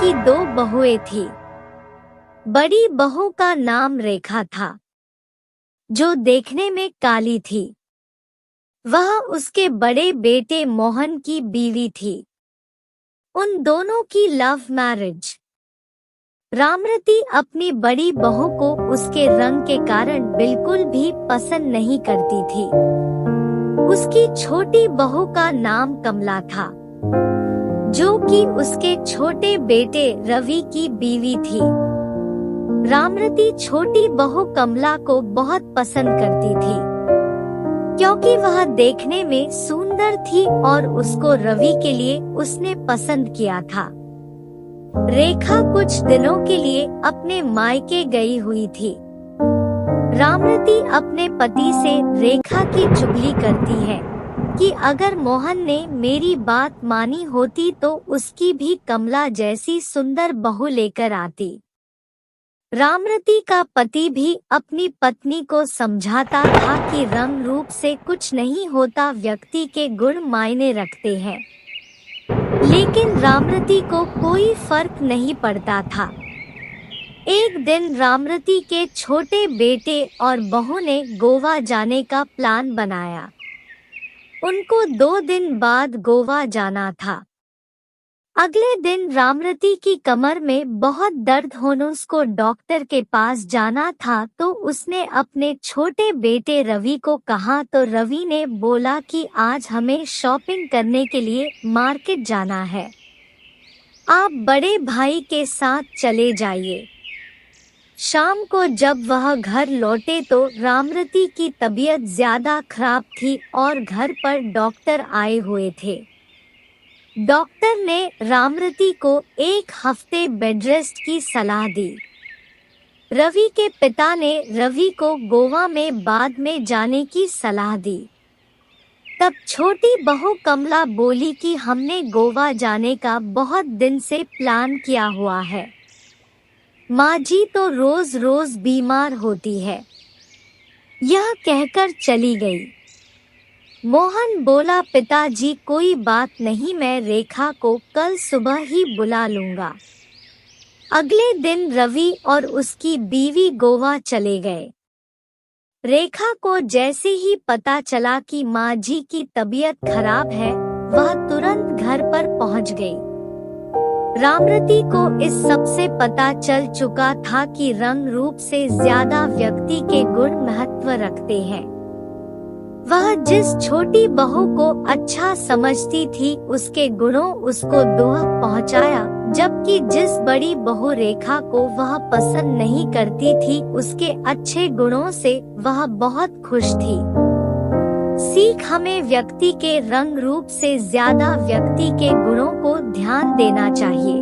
की 2 बहुएं थी। बड़ी बहू का नाम रेखा था, जो देखने में काली थी। वह उसके बड़े बेटे मोहन की बीवी थी। उन दोनों की लव मैरिज। रामरती अपनी बड़ी बहू को उसके रंग के कारण बिल्कुल भी पसंद नहीं करती थी। उसकी छोटी बहू का नाम कमला था, जो कि उसके छोटे बेटे रवि की बीवी थी। रामरती छोटी बहू कमला को बहुत पसंद करती थी, क्योंकि वह देखने में सुंदर थी और उसको रवि के लिए उसने पसंद किया था। रेखा कुछ दिनों के लिए अपने मायके गई हुई थी। रामरती अपने पति से रेखा की चुगली करती है कि अगर मोहन ने मेरी बात मानी होती तो उसकी भी कमला जैसी सुंदर बहू लेकर आती। रामरती का पति भी अपनी पत्नी को समझाता था कि रंग रूप से कुछ नहीं होता, व्यक्ति के गुण मायने रखते हैं। लेकिन रामरती को कोई फर्क नहीं पड़ता था। एक दिन रामरती के छोटे बेटे और बहू ने गोवा जाने का प्लान बनाया। उनको 2 दिन बाद गोवा जाना था। अगले दिन रामरती की कमर में बहुत दर्द होने उसको डॉक्टर के पास जाना था, तो उसने अपने छोटे बेटे रवि को कहा, तो रवि ने बोला कि आज हमें शॉपिंग करने के लिए मार्केट जाना है, आप बड़े भाई के साथ चले जाइए। शाम को जब वह घर लौटे तो रामरती की तबीयत ज्यादा खराब थी और घर पर डॉक्टर आए हुए थे। डॉक्टर ने रामरती को 1 हफ्ते बेड रेस्ट की सलाह दी। रवि के पिता ने रवि को गोवा में बाद में जाने की सलाह दी। तब छोटी बहू कमला बोली कि हमने गोवा जाने का बहुत दिन से प्लान किया हुआ है, माँ जी तो रोज रोज बीमार होती है। यह कहकर चली गई। मोहन बोला, पिताजी कोई बात नहीं, मैं रेखा को कल सुबह ही बुला लूंगा। अगले दिन रवि और उसकी बीवी गोवा चले गए। रेखा को जैसे ही पता चला कि माँ जी की तबीयत खराब है, वह तुरंत घर पर पहुंच गई। रामरती को इस सब से पता चल चुका था कि रंग रूप से ज्यादा व्यक्ति के गुण महत्व रखते हैं। वह जिस छोटी बहू को अच्छा समझती थी, उसके गुणों उसको दुख पहुंचाया, जबकि जिस बड़ी बहू रेखा को वह पसंद नहीं करती थी, उसके अच्छे गुणों से वह बहुत खुश थी। सीख, हमें व्यक्ति के रंग रूप से ज्यादा व्यक्ति के गुणों को ध्यान देना चाहिए।